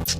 Hey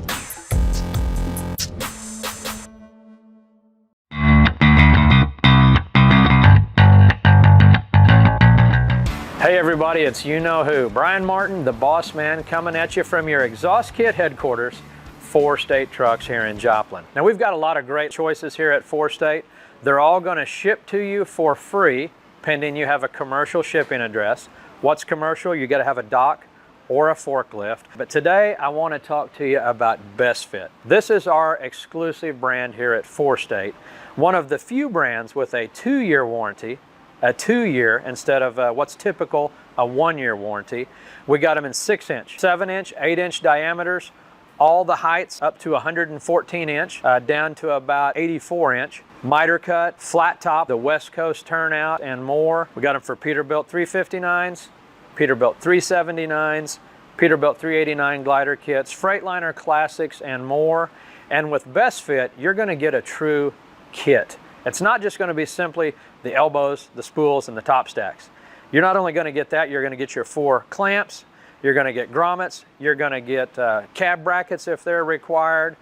everybody, it's you-know-who. Brian Martin, the boss man, coming at you from your exhaust kit headquarters, 4 State Trucks here in Joplin. Now we've got a lot of great choices here at 4 State. They're all going to ship to you for free, pending you have a commercial shipping address. What's commercial? You got to have a dock or a forklift. But today I want to talk to you about BESTfit. This is our exclusive brand here at 4 State. One of the few brands with a 2-year warranty, a 2-year instead of what's typical, a 1-year warranty. We got them in 6-inch, 7-inch, 8-inch diameters, all the heights up to 114-inch, down to about 84-inch. Miter cut, flat top, the West Coast turnout, and more. We got them for Peterbilt 359s, Peterbilt 379s, Peterbilt 389 glider kits, Freightliner classics, and more. And with BESTfit, you're going to get a true kit. It's not just going to be simply the elbows, the spools, and the top stacks. You're not only going to get that, you're going to get your 4 clamps, you're going to get grommets, you're going to get cab brackets if they're required.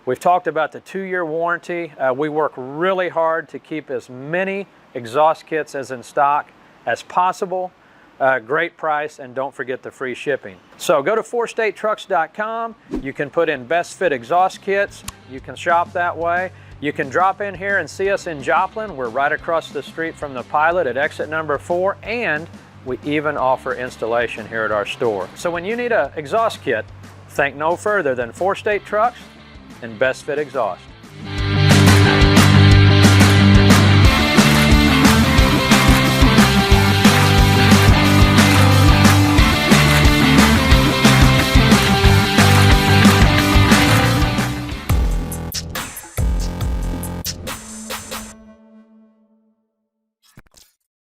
We've talked about the 2-year warranty. We work really hard to keep as many exhaust kits as in stock as possible. Great price, and don't forget the free shipping. So go to 4statetrucks.com. You can put in BESTfit Exhaust Kits. You can shop that way. You can drop in here and see us in Joplin. We're right across the street from the Pilot at exit number 4, and we even offer installation here at our store. So when you need an exhaust kit, think no further than 4 State Trucks and BESTfit Exhaust.